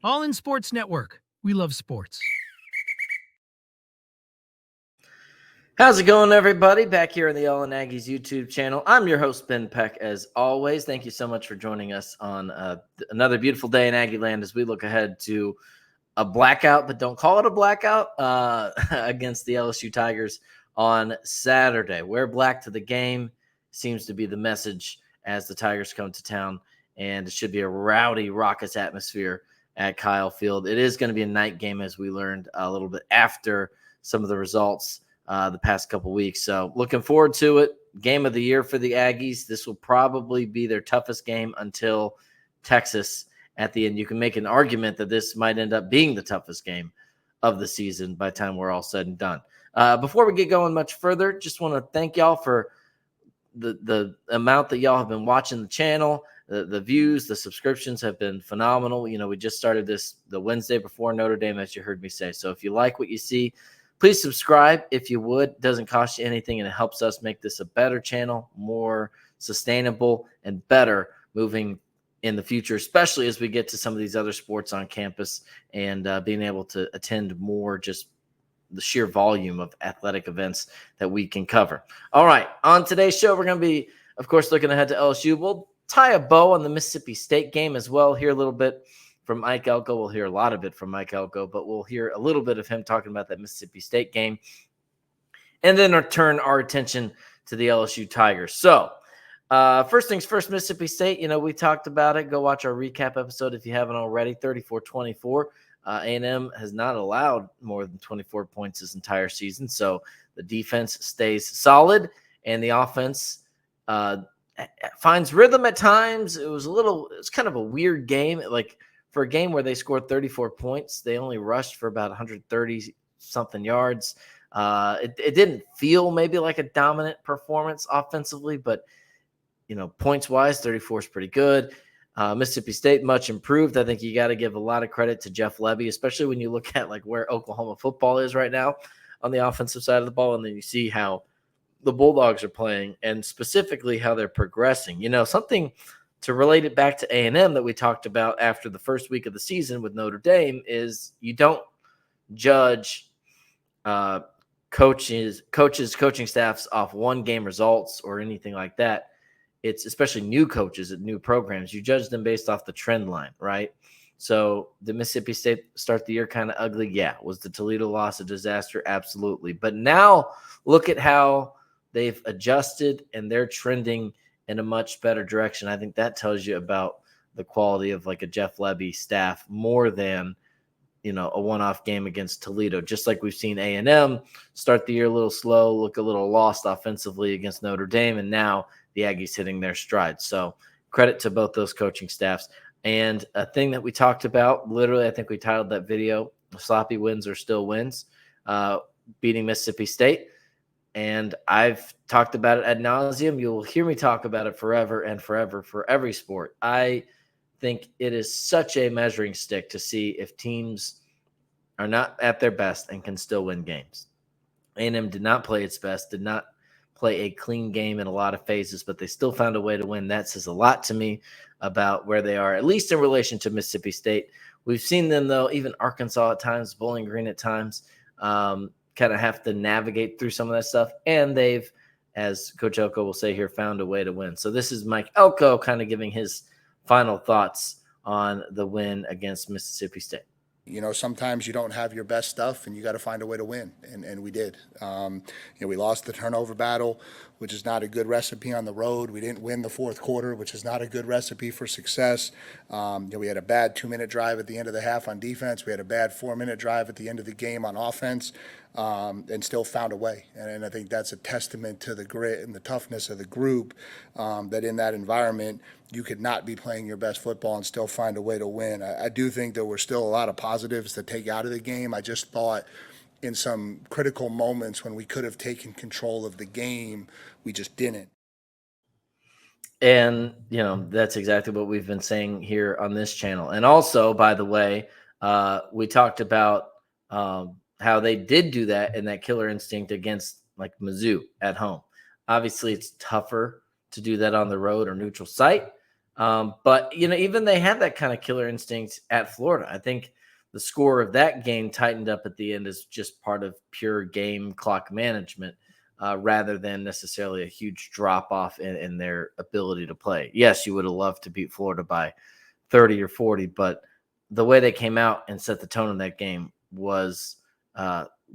All In Sports Network. We love sports. How's it going, everybody? Back here on the All In Aggies YouTube channel. I'm your host, Ben Peck, as always. Thank you so much for joining us on another beautiful day in Aggie land as we look ahead to a blackout, but don't call it a blackout, against the LSU Tigers on Saturday. Wear black to the game seems to be the message as the Tigers come to town, and it should be a rowdy, raucous atmosphere at Kyle Field. It is going to be a night game, as we learned a little bit after some of the results the past couple weeks. So looking forward to it. Game of the year for the Aggies. This will probably be their toughest game until Texas at the end. You can make an argument that this might end up being the toughest game of the season by the time we're all said and done. Before we get going much further, just want to thank y'all for the amount that y'all have been watching the channel. The views, the subscriptions have been phenomenal. You know, we just started this the Wednesday before Notre Dame, as you heard me say. So if you like what you see, please subscribe if you would. It doesn't cost you anything, and it helps us make this a better channel, more sustainable and better moving in the future, especially as we get to some of these other sports on campus and being able to attend more, just the sheer volume of athletic events that we can cover. All right, on today's show, we're going to be, of course, looking ahead to LSU. We'll tie a bow on the Mississippi State game as well, hear a little bit from Mike Elko. We'll hear a lot of it from Mike Elko, but we'll hear a little bit of him talking about that Mississippi State game, and then turn our attention to the LSU Tigers. So first things first, Mississippi State, we talked about it. Go watch our recap episode if you haven't already, 34-24. A&M has not allowed more than 24 points this entire season, so the defense stays solid, and the offense finds rhythm at times. It was kind of a weird game. Like, for a game where they scored 34 points, they only rushed for about 130-something yards. It didn't feel maybe like a dominant performance offensively, but, points-wise, 34 is pretty good. Mississippi State, much improved. I think you got to give a lot of credit to Jeff Lebby, especially when you look at like where Oklahoma football is right now on the offensive side of the ball, and then you see how the Bulldogs are playing and specifically how they're progressing. Something to relate it back to A&M that we talked about after the first week of the season with Notre Dame is you don't judge coaching staffs off one game results or anything like that. It's especially new coaches at new programs. You judge them based off the trend line, right? So the Mississippi State start the year kind of ugly. Yeah. Was the Toledo loss a disaster? Absolutely. But now look at how they've adjusted and they're trending in a much better direction. I think that tells you about the quality of like a Jeff Lebby staff more than, a one-off game against Toledo. Just like we've seen A&M start the year a little slow, look a little lost offensively against Notre Dame, and now the Aggies hitting their stride. So credit to both those coaching staffs. And a thing that we talked about, literally, I think we titled that video, "Sloppy wins are still wins," beating Mississippi State. And I've talked about it ad nauseum. You'll hear me talk about it forever and forever for every sport. I think it is such a measuring stick to see if teams are not at their best and can still win games. A&M did not play its best, did not play a clean game in a lot of phases, but they still found a way to win. That says a lot to me about where they are, at least in relation to Mississippi State. We've seen them, though, even Arkansas at times, Bowling Green at times, kind of have to navigate through some of that stuff. And they've, as Coach Elko will say here, found a way to win. So this is Mike Elko kind of giving his final thoughts on the win against Mississippi State. Sometimes you don't have your best stuff and you got to find a way to win. And we did. We lost the turnover battle, which is not a good recipe on the road. We didn't win the fourth quarter, which is not a good recipe for success. We had a bad 2-minute drive at the end of the half on defense. We had a bad 4-minute drive at the end of the game on offense, and still found a way. And I think that's a testament to the grit and the toughness of the group, that in that environment, you could not be playing your best football and still find a way to win. I do think there were still a lot of positives to take out of the game. I just thought in some critical moments when we could have taken control of the game, we just didn't. And, that's exactly what we've been saying here on this channel. And also, by the way, we talked about how they did do that and that killer instinct against like Mizzou at home. Obviously, it's tougher to do that on the road or neutral site. But, even they had that kind of killer instinct at Florida. I think the score of that game tightened up at the end is just part of pure game clock management rather than necessarily a huge drop off in their ability to play. Yes, you would have loved to beat Florida by 30 or 40, but the way they came out and set the tone in that game was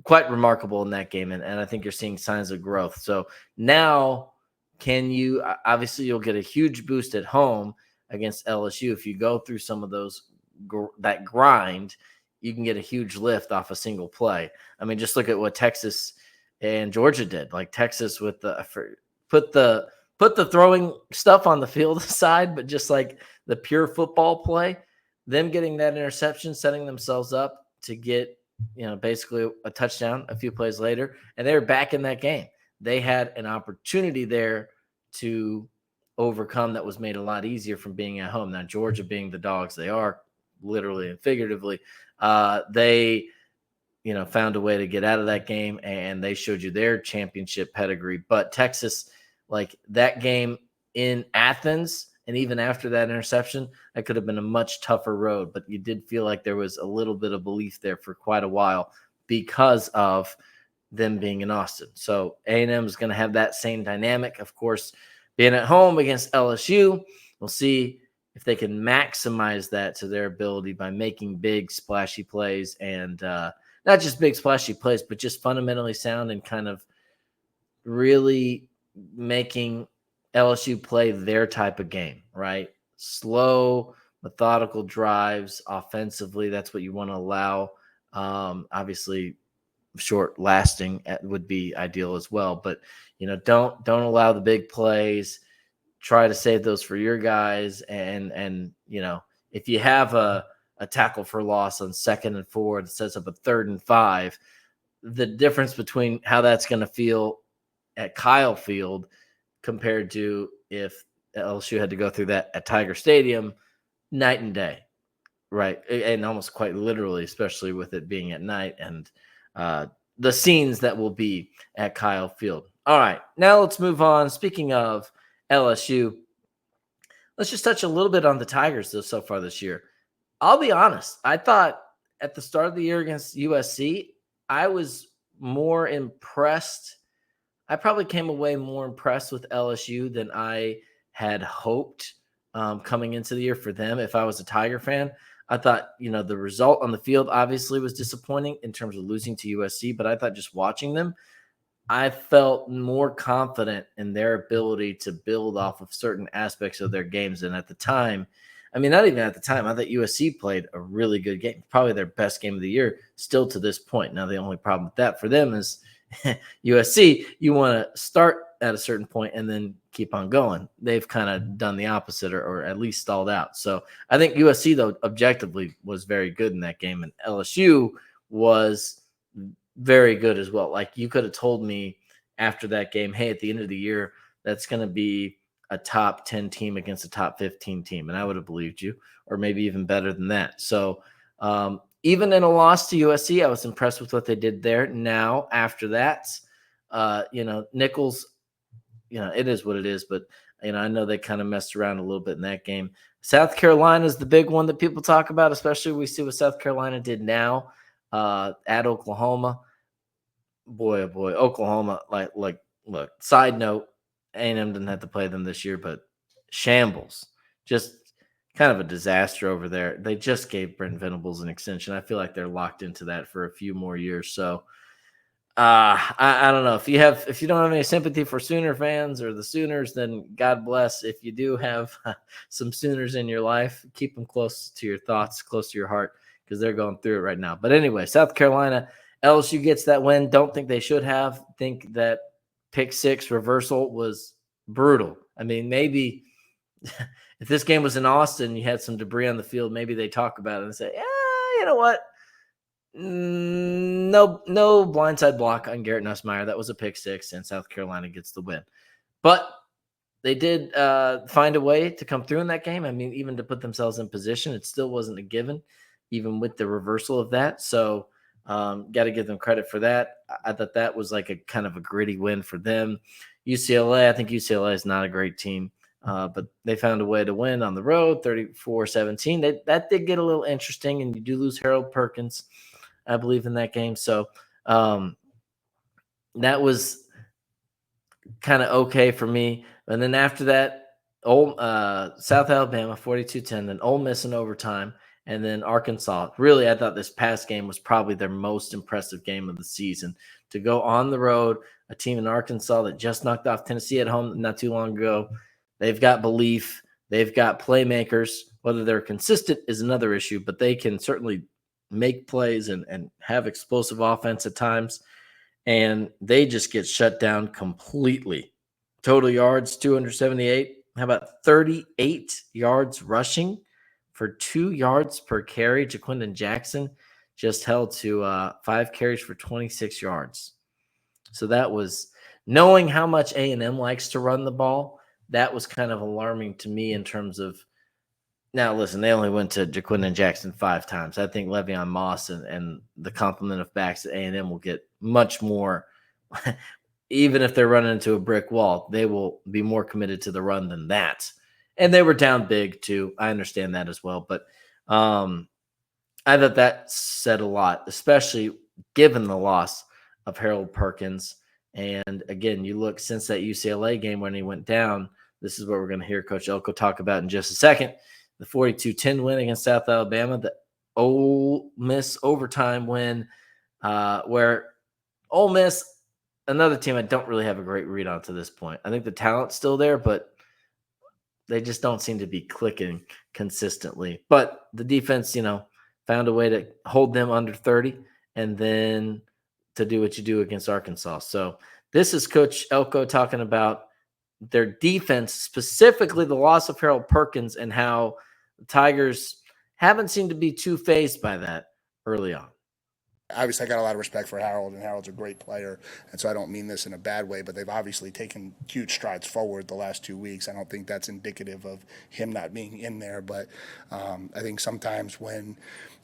quite remarkable in that game. And I think you're seeing signs of growth. So now, obviously you'll get a huge boost at home against LSU. If you go through some of that grind, you can get a huge lift off a single play. I mean, just look at what Texas and Georgia did. Like Texas with put the throwing stuff on the field aside, but just like the pure football play, them getting that interception, setting themselves up to get, basically a touchdown a few plays later, and they were back in that game. They had an opportunity there to overcome that was made a lot easier from being at home. Now, Georgia being the dogs they are, literally and figuratively, they found a way to get out of that game, and they showed you their championship pedigree. But Texas, like that game in Athens, and even after that interception, that could have been a much tougher road. But you did feel like there was a little bit of belief there for quite a while because of them being in Austin. So A&M is going to have that same dynamic. Of course, being at home against LSU, we'll see if they can maximize that to their ability by making big splashy plays, and not just big splashy plays, but just fundamentally sound and kind of really making LSU play their type of game, right? Slow, methodical drives offensively. That's what you want to allow. Obviously, short lasting would be ideal as well, but don't allow the big plays. Try to save those for your guys, and if you have a tackle for loss on 2nd and 4 that sets up a 3rd and 5, the difference between how that's going to feel at Kyle Field compared to if LSU had to go through that at Tiger Stadium, night and day, right? And almost quite literally, especially with it being at night and the scenes that will be at Kyle Field. All right, now let's move on. Speaking of LSU, let's just touch a little bit on the Tigers though so far this year. I'll be honest. I thought at the start of the year against USC, I was more impressed. I probably came away more impressed with LSU than I had hoped coming into the year for them. If I was a Tiger fan, I thought, the result on the field obviously was disappointing in terms of losing to USC, but I thought just watching them, I felt more confident in their ability to build off of certain aspects of their games. And at the time, I mean, not even at the time, I thought USC played a really good game, probably their best game of the year still to this point. Now, the only problem with that for them is USC, you want to start at a certain point and then keep on going. They've kind of done the opposite or at least stalled out. So I think USC, though, objectively was very good in that game. And LSU was very good as well. Like you could have told me after that game, hey, at the end of the year, that's going to be a top 10 team against a top 15 team. And I would have believed you, or maybe even better than that. So even in a loss to USC, I was impressed with what they did there. Now, after that, Nichols, it is what it is, but I know they kind of messed around a little bit in that game. South Carolina is the big one that people talk about, especially we see what South Carolina did now at Oklahoma. Boy, oh boy, Oklahoma, look, side note, A&M didn't have to play them this year, but shambles, just kind of a disaster over there. They just gave Brent Venables an extension. I feel like they're locked into that for a few more years. So I don't know if you don't have any sympathy for Sooner fans or the Sooners, then God bless. If you do have some Sooners in your life, keep them close to your thoughts, close to your heart, because they're going through it right now. But anyway, South Carolina, LSU gets that win. Don't think they should have. Think that pick 6 reversal was brutal. I mean, maybe if this game was in Austin, you had some debris on the field, maybe they talk about it and say, yeah, you know what? No blindside block on Garrett Nussmeier. That was a pick 6, and South Carolina gets the win. But they did find a way to come through in that game. I mean, even to put themselves in position, it still wasn't a given, even with the reversal of that. So got to give them credit for that. I thought that was like a kind of a gritty win for them. UCLA, I think UCLA is not a great team. but they found a way to win on the road, 34-17. That did get a little interesting, and you do lose Harold Perkins, I believe, in that game. So that was kind of okay for me. And then after that, South Alabama 42-10, then Ole Miss in overtime, and then Arkansas. Really, I thought this past game was probably their most impressive game of the season. To go on the road, a team in Arkansas that just knocked off Tennessee at home not too long ago. They've got belief. They've got playmakers. Whether they're consistent is another issue, but they can certainly make plays and have explosive offense at times. And they just get shut down completely. Total yards, 278. How about 38 yards rushing for 2 yards per carry? Jaquindon Jackson just held to 5 carries for 26 yards. So that was, knowing how much A&M likes to run the ball, that was kind of alarming to me in terms of, now listen, they only went to Jaquindon Jackson 5 times. I think Le'Veon Moss and the complement of backs at A&M will get much more. Even if they're running into a brick wall, they will be more committed to the run than that. And they were down big too. I understand that as well. But I thought that said a lot, especially given the loss of Harold Perkins. And again, you look since that UCLA game when he went down, this is what we're going to hear Coach Elko talk about in just a second. The 42-10 win against South Alabama, the Ole Miss overtime win, where Ole Miss, another team I don't really have a great read on to this point. I think the talent's still there, but they just don't seem to be clicking consistently. But the defense, found a way to hold them under 30 and then to do what you do against Arkansas. So this is Coach Elko talking about their defense, specifically the loss of Harold Perkins and how the Tigers haven't seemed to be too fazed by that early on. Obviously, I got a lot of respect for Harold, and Harold's a great player, and so I don't mean this in a bad way, but they've obviously taken huge strides forward the last 2 weeks. I don't think that's indicative of him not being in there, but I think sometimes when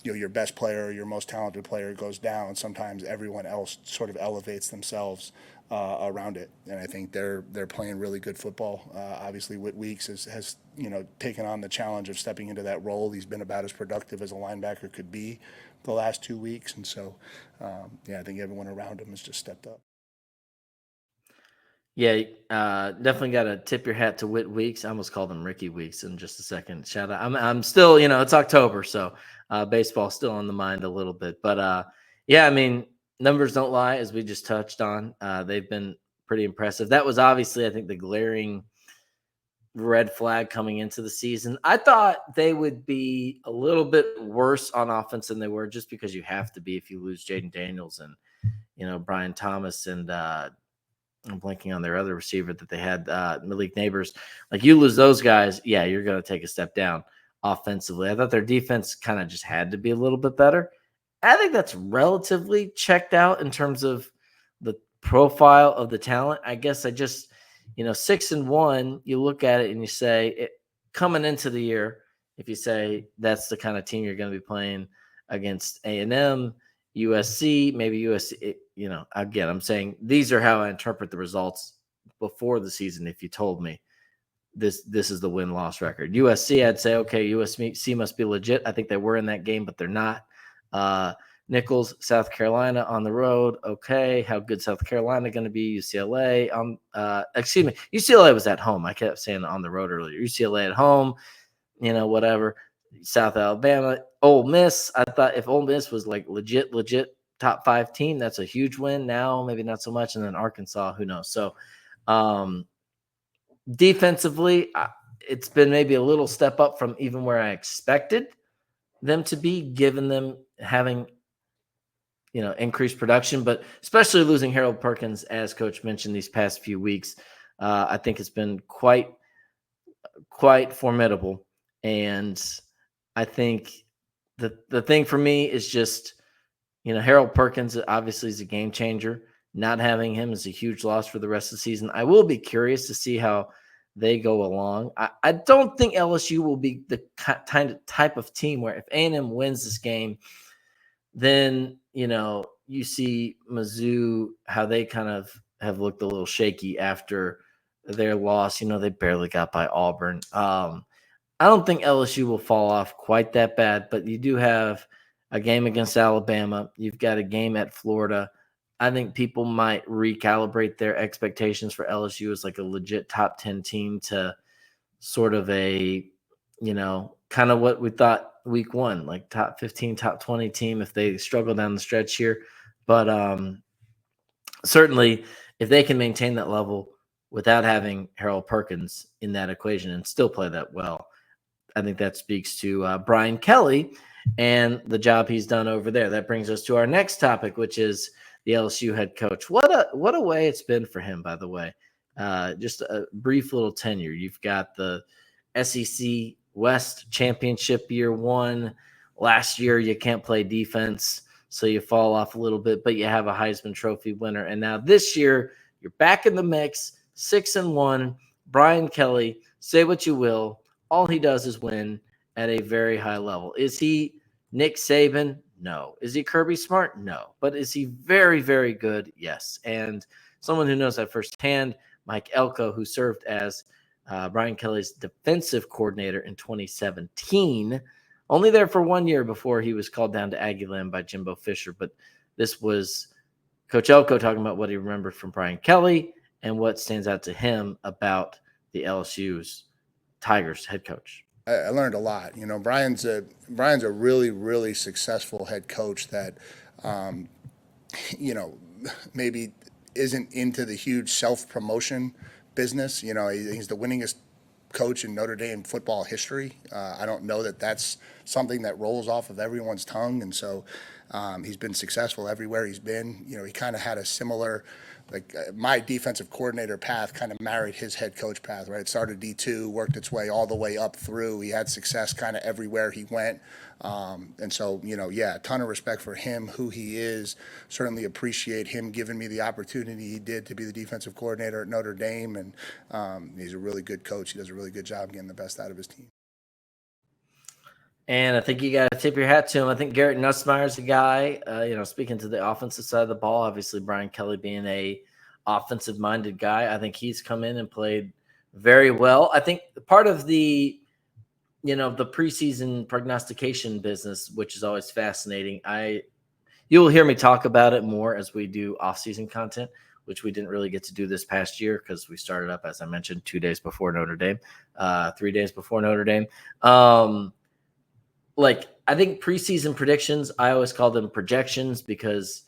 your best player, your most talented player goes down, sometimes everyone else sort of elevates themselves around it, and I think they're playing really good football. Obviously, Whit Weeks has taken on the challenge of stepping into that role. He's been about as productive as a linebacker could be the last 2 weeks, and so I think everyone around him has just stepped up. Yeah, definitely got to tip your hat to Whit Weeks. I almost called him Ricky Weeks in just a second. Shout out. I'm still, it's October, so baseball's still on the mind a little bit. But I mean, numbers don't lie, as we just touched on. They've been pretty impressive. That was obviously, I think, the glaring red flag coming into the season. I thought they would be a little bit worse on offense than they were, just because you have to be if you lose Jaden Daniels and Brian Thomas and I'm blanking on their other receiver that they had, Malik Neighbors. Like, you lose those guys, you're going to take a step down offensively. I thought their defense kind of just had to be a little bit better. I think that's relatively checked out in terms of the profile of the talent. I guess I just, 6-1, you look at it and you say, coming into the year, if you say that's the kind of team you're going to be playing against A&M, USC, maybe USC, again, I'm saying these are how I interpret the results before the season. If you told me this is the win-loss record, USC, I'd say, okay, USC must be legit. I think they were in that game, but they're not. Nichols, South Carolina on the road. Okay, how good South Carolina going to be? UCLA. UCLA was at home. I kept saying on the road earlier. UCLA at home. Whatever. South Alabama, Ole Miss. I thought if Ole Miss was like legit top 5 team, that's a huge win. Now maybe not so much. And then Arkansas, who knows? So defensively, it's been maybe a little step up from even where I expected them to be, given them having increased production, but especially losing Harold Perkins, as Coach mentioned, these past few weeks, I think it's been quite formidable. And I think the thing for me is just, Harold Perkins obviously is a game changer. Not having him is a huge loss for the rest of the season. I will be curious to see how they go along. I don't think LSU will be the type of team where if A&M wins this game, then, you see Mizzou, how they kind of have looked a little shaky after their loss. They barely got by Auburn. I don't think LSU will fall off quite that bad, but you do have a game against Alabama. You've got a game at Florida. I think people might recalibrate their expectations for LSU as like a legit top 10 team to sort of a, kind of what we thought week one, like top 15, top 20 team if they struggle down the stretch here. But certainly if they can maintain that level without having Harold Perkins in that equation and still play that well, I think that speaks to Brian Kelly and the job he's done over there. That brings us to our next topic, which is the LSU head coach. What a way it's been for him, by the way. Just a brief little tenure. You've got the SEC West championship year one. Last year, you can't play defense, so you fall off a little bit, but you have a Heisman Trophy winner. And now this year, you're back in the mix, 6-1. Brian Kelly, say what you will, all he does is win at a very high level. Is he Nick Saban? No. Is he Kirby Smart? No. But is he very, very good? Yes. And someone who knows that firsthand, Mike Elko, who served as Brian Kelly's defensive coordinator in 2017, only there for 1 year before he was called down to Aggie Land by Jimbo Fisher. But this was Coach Elko talking about what he remembered from Brian Kelly and what stands out to him about the LSU's Tigers head coach. I learned a lot. Brian's a really, really successful head coach that, maybe isn't into the huge self-promotion business. He's the winningest coach in Notre Dame football history. I don't know that that's something that rolls off of everyone's tongue. And so he's been successful everywhere he's been. He kind of had a similar, my defensive coordinator path kind of married his head coach path, right? It started D2, worked its way all the way up through. He had success kind of everywhere he went. And so, a ton of respect for him, who he is. Certainly appreciate him giving me the opportunity he did to be the defensive coordinator at Notre Dame. And he's a really good coach. He does a really good job getting the best out of his team. And I think you got to tip your hat to him. I think Garrett Nussmeier's a guy, speaking to the offensive side of the ball, obviously Brian Kelly being a offensive-minded guy, I think he's come in and played very well. I think part of the preseason prognostication business, which is always fascinating, you will hear me talk about it more as we do off-season content, which we didn't really get to do this past year because we started up, as I mentioned, 2 days before Notre Dame, 3 days before Notre Dame. I think preseason predictions, I always call them projections because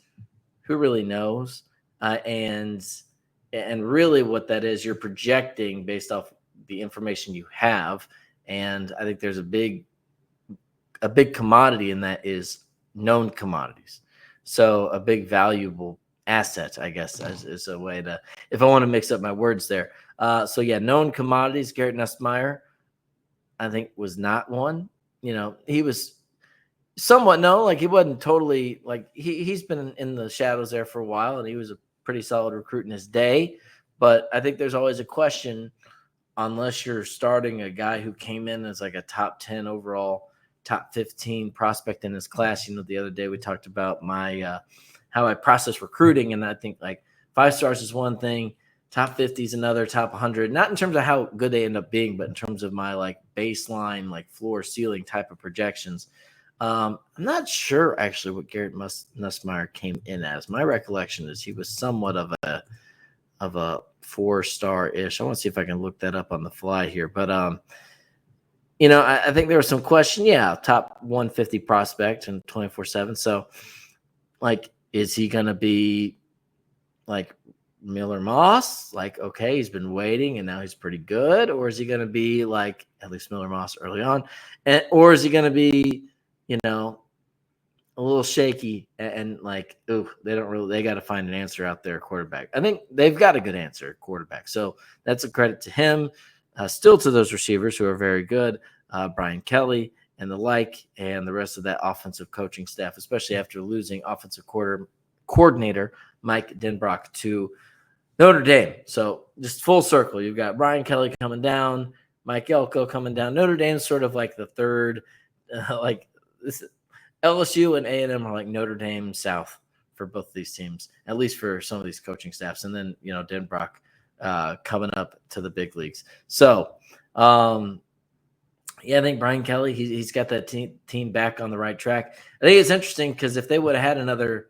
who really knows? And really what that is, you're projecting based off the information you have. And I think there's a big commodity in that is known commodities. So a big valuable asset, I guess, is a way to, if I want to mix up my words there. Known commodities, Garrett Nussmeier, I think was not one. He was somewhat known, he wasn't totally he's been in the shadows there for a while, and he was a pretty solid recruit in his day. But I think there's always a question, unless you're starting a guy who came in as a top 10 overall, top 15 prospect in his class. The other day we talked about my how I process recruiting, and I think 5 stars is one thing, top 50 is another, top 100, not in terms of how good they end up being, but in terms of my baseline, floor ceiling type of projections. I'm not sure actually what Garrett Nussmeier came in as. My recollection is he was somewhat of a 4-star-ish. I want to see if I can look that up on the fly here. But, I think there was some question. Yeah, top 150 prospect and 24/7. So, is he going to be Miller Moss? Okay, he's been waiting and now he's pretty good. Or is he going to be at least Miller Moss early on? Or is he going to be, a little shaky and they got to find an answer out there, quarterback. I think they've got a good answer, quarterback. So that's a credit to him. Still to those receivers who are very good, Brian Kelly and and the rest of that offensive coaching staff, especially after losing offensive coordinator Mike Denbrock to Notre Dame. So just full circle. You've got Brian Kelly coming down, Mike Elko coming down. Notre Dame's sort of the third, this LSU and A&M are Notre Dame South for both of these teams, at least for some of these coaching staffs. And then, Denbrock coming up to the big leagues. So, yeah, I think Brian Kelly, he's got that team back on the right track. I think it's interesting because if they would have had another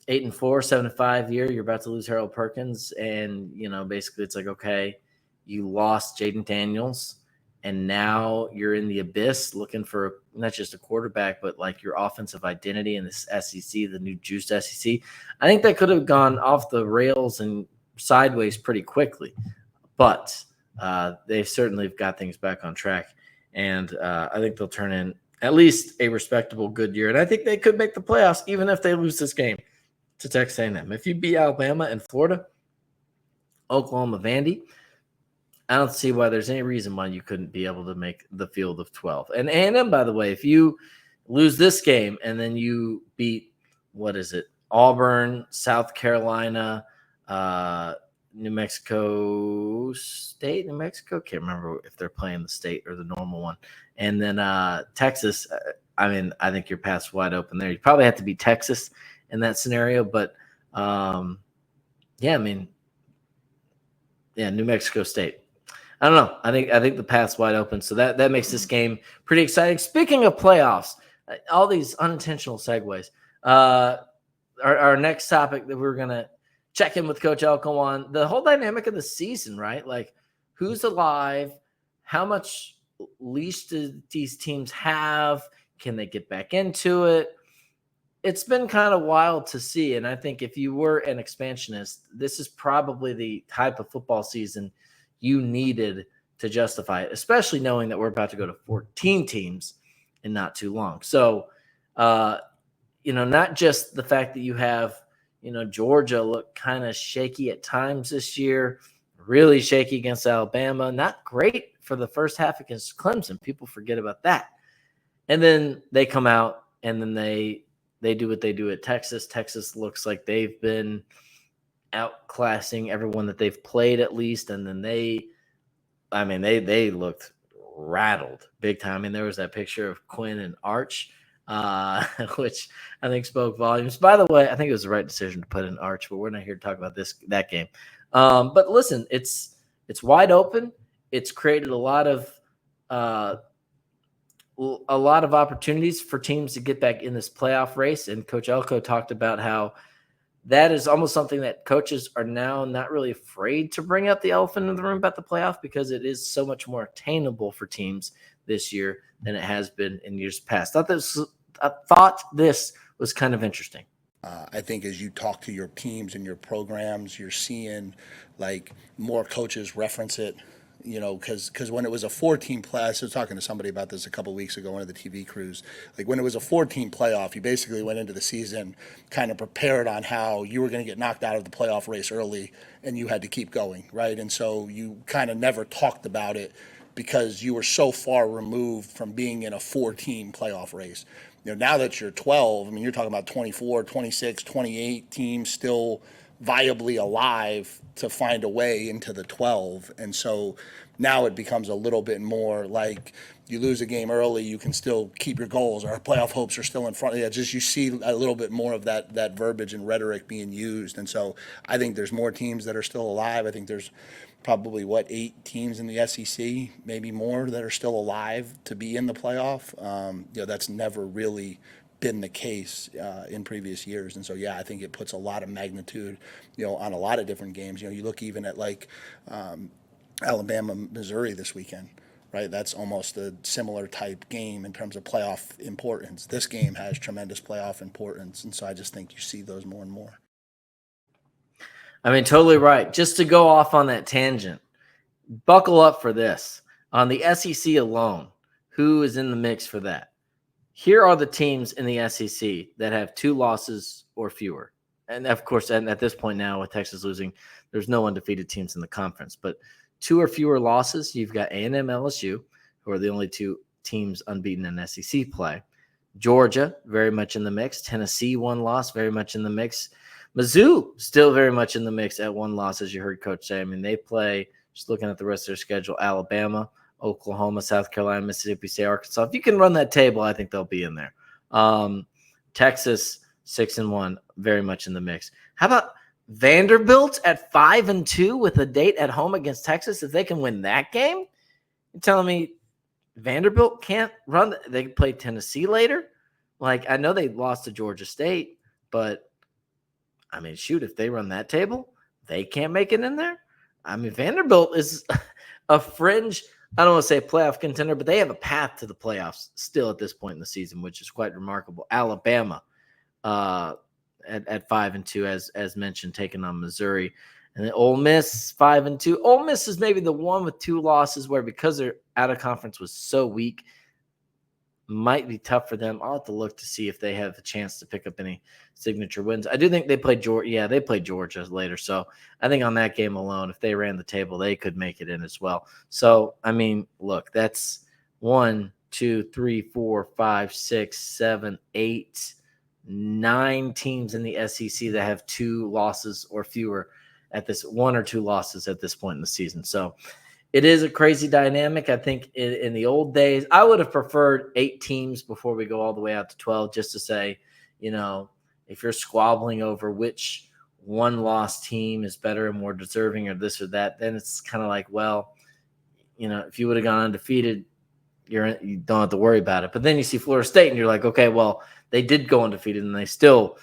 8-4, 7-5 year, you're about to lose Harold Perkins, and basically it's like, okay, you lost Jaden Daniels, and now you're in the abyss looking for not just a quarterback, but like your offensive identity in this SEC, the new juiced SEC. I think that could have gone off the rails and sideways pretty quickly, but they certainly have got things back on track, and I think they'll turn in at least a respectable good year, and I think they could make the playoffs even if they lose this game to Texas A&M. If you beat Alabama and Florida, Oklahoma, Vandy, I don't see why there's any reason why you couldn't be able to make the field of 12. And A&M, by the way, if you lose this game and then you beat, Auburn, South Carolina, New Mexico State, New Mexico, can't remember if they're playing the state or the normal one. And then Texas, I think your path's wide open there. You probably have to beat Texas in that scenario, but New Mexico State. I don't know. I think the path's wide open, so that makes this game pretty exciting. Speaking of playoffs, all these unintentional segues. Our next topic that we're gonna check in with Coach Elko on, the whole dynamic of the season, right? Like, who's alive? How much leash do these teams have? Can they get back into it? It's been kind of wild to see, and I think if you were an expansionist, this is probably the type of football season you needed to justify it, especially knowing that we're about to go to 14 teams in not too long. So, not just the fact that you have, Georgia look kind of shaky at times this year, really shaky against Alabama, not great for the first half against Clemson. People forget about that. And then they come out and then they do what they do at Texas. Texas looks like they've been outclassing everyone that they've played at least. And then they looked rattled big time. I mean, there was that picture of Quinn and Arch, which I think spoke volumes. By the way, I think it was the right decision to put in Arch, but we're not here to talk about that game. But listen, it's wide open. It's created a lot of opportunities for teams to get back in this playoff race. And Coach Elko talked about how that is almost something that coaches are now not really afraid to bring up the elephant in the room about the playoff, because it is so much more attainable for teams this year than it has been in years past. I thought this was kind of interesting. I think as you talk to your teams and your programs, you're seeing like more coaches reference it. Because when it was a 14 play, I was talking to somebody about this a couple of weeks ago, one of the TV crews. Like, when it was a 14 playoff, you basically went into the season kind of prepared on how you were going to get knocked out of the playoff race early and you had to keep going, right? And so you kind of never talked about it because you were so far removed from being in a 4-team playoff race. Now that you're 12, you're talking about 24, 26, 28 teams still viably alive to find a way into the 12. And so now it becomes a little bit more like you lose a game early, you can still keep your goals. Our playoff hopes are still in front. Yeah, just you see a little bit more of that verbiage and rhetoric being used. And so I think there's more teams that are still alive. I think there's probably 8 teams in the SEC, maybe more, that are still alive to be in the playoff. That's never really been the case in previous years. And so, yeah, I think it puts a lot of magnitude, on a lot of different games. You look even at Alabama, Missouri this weekend, right? That's almost a similar type game in terms of playoff importance. This game has tremendous playoff importance. And so I just think you see those more and more. Totally right. Just to go off on that tangent, buckle up for this. On the SEC alone, who is in the mix for that? Here are the teams in the SEC that have 2 losses or fewer. And, of course, and at this point now with Texas losing, there's no undefeated teams in the conference. But 2 or fewer losses, you've got A&M, LSU, who are the only 2 teams unbeaten in SEC play. Georgia, very much in the mix. Tennessee, 1 loss, very much in the mix. Mizzou, still very much in the mix at 1 loss, as you heard Coach say. They play, just looking at the rest of their schedule, Alabama, Oklahoma, South Carolina, Mississippi State, Arkansas. If you can run that table, I think they'll be in there. Texas, 6-1, very much in the mix. How about Vanderbilt at 5-2 with a date at home against Texas, if they can win that game, you're telling me Vanderbilt can't run? They play Tennessee later. Like, I know they lost to Georgia State, but I mean, shoot, if they run that table, they can't make it in there. I mean, Vanderbilt is a fringe, I don't want to say playoff contender, but they have a path to the playoffs still at this point in the season, which is quite remarkable. Alabama at 5-2, as mentioned, taking on Missouri. And then Ole Miss 5-2. Ole Miss is maybe the one with 2 losses where, because their out of conference was so weak, might be tough for them. I'll have to look to see if they have a chance to pick up any signature wins. I do think they played Georgia. Yeah, they played Georgia later. So I think on that game alone, if they ran the table, they could make it in as well. So, I mean, look, that's 1, 2, 3, 4, 5, 6, 7, 8, 9 teams in the SEC that have 2 losses or fewer at this, 1 or 2 losses at this point in the season. So it is a crazy dynamic. I think in the old days, I would have preferred 8 teams before we go all the way out to 12, just to say, if you're squabbling over which 1-loss team is better and more deserving or this or that, then it's kind of like, well, if you would have gone undefeated, you don't have to worry about it. But then you see Florida State and you're like, okay, well, they did go undefeated and they still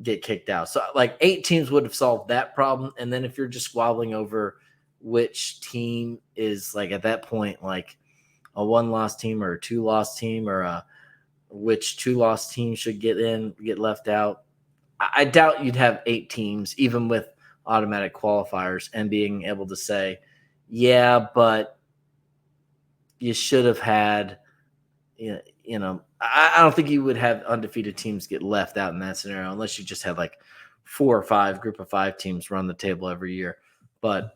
get kicked out. So like 8 teams would have solved that problem. And then if you're just squabbling over which team is, like, at that point, like a 1-loss team or a 2-loss team, or which 2-loss team should get left out, I doubt you'd have 8 teams, even with automatic qualifiers, and being able to say, yeah, but you should have had, I don't think you would have undefeated teams get left out in that scenario, unless you just had like 4 or 5 group of 5 teams run the table every year. But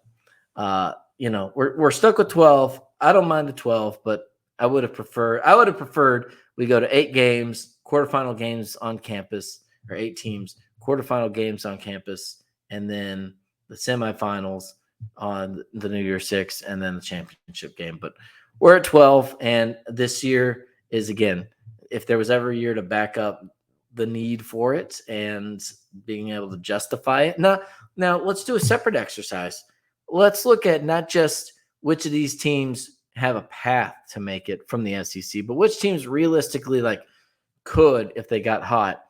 we're stuck with 12. I don't mind the 12, but I would have preferred we go to 8 games, quarterfinal games on campus, or 8 teams, quarterfinal games on campus, and then the semifinals on the New Year's 6, and then the championship game. But we're at 12, and this year is, again, if there was ever a year to back up the need for it and being able to justify it. Now let's do a separate exercise. Let's look at not just which of these teams have a path to make it from the SEC, but which teams realistically could, if they got hot,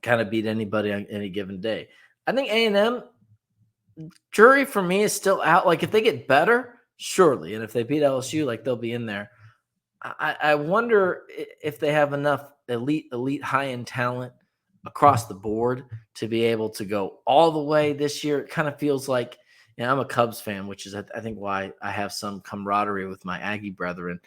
kind of beat anybody on any given day. I think A&M, jury for me is still out. Like, if they get better, surely. And if they beat LSU, they'll be in there. I wonder if they have enough elite high-end talent across the board to be able to go all the way this year. It kind of feels like, I'm a Cubs fan, which is, I think, why I have some camaraderie with my Aggie brethren.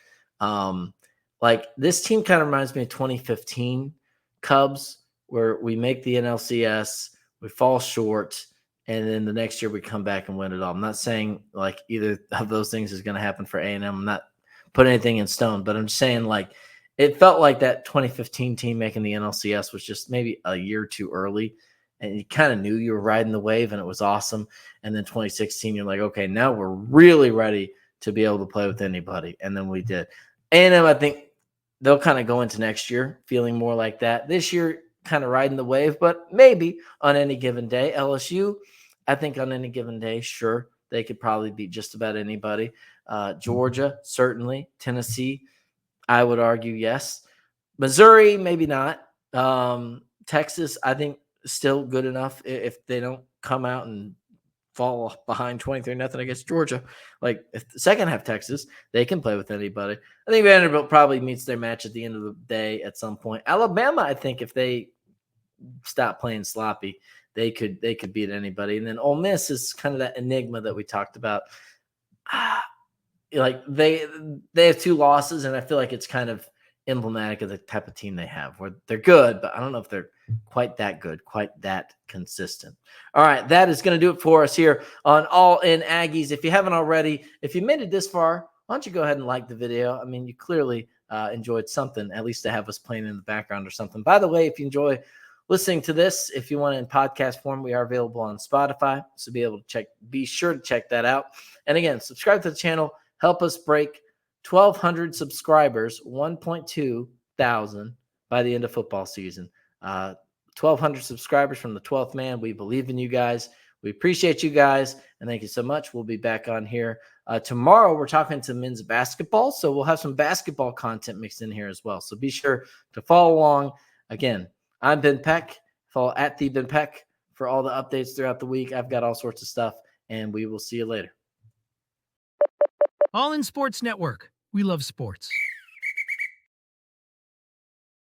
This team kind of reminds me of 2015 Cubs, where we make the NLCS, we fall short, and then the next year we come back and win it all. I'm not saying either of those things is going to happen for A&M. I'm not putting anything in stone, but I'm just saying it felt like that 2015 team making the NLCS was just maybe a year too early. And you kind of knew you were riding the wave, and it was awesome. And then 2016, you're like, okay, now we're really ready to be able to play with anybody. And then we did. A&M, I think they'll kind of go into next year feeling more like that. This year, kind of riding the wave, but maybe on any given day. LSU, I think on any given day, sure, they could probably beat just about anybody. Georgia, certainly. Tennessee, I would argue, yes. Missouri, maybe not. Texas, I think, still good enough if they don't come out and fall behind 23-0 against Georgia. If the second half Texas, they can play with anybody. I think Vanderbilt probably meets their match at the end of the day at some point. Alabama, I think, if they stop playing sloppy, they could beat anybody. And then Ole Miss is kind of that enigma that we talked about. They have 2 losses, and I feel like it's kind of emblematic of the type of team they have, where they're good, but I don't know if they're quite that good, quite that consistent. All right, that is going to do it for us here on All In Aggies. If you haven't already, if you made it this far, why don't you go ahead and like the video? I mean, you clearly enjoyed something, at least to have us playing in the background or something. By the way, if you enjoy listening to this, if you want it in podcast form, we are available on Spotify, so be sure to check that out. And again, subscribe to the channel. Help us break 1,200 subscribers, 1.2 thousand by the end of football season. 1,200 subscribers from the 12th man. We believe in you guys. We appreciate you guys, and thank you so much. We'll be back on here tomorrow. We're talking to men's basketball, so we'll have some basketball content mixed in here as well. So be sure to follow along. Again, I'm Ben Peck. Follow at the Ben Peck for all the updates throughout the week. I've got all sorts of stuff, and we will see you later. All in Sports Network. We love sports.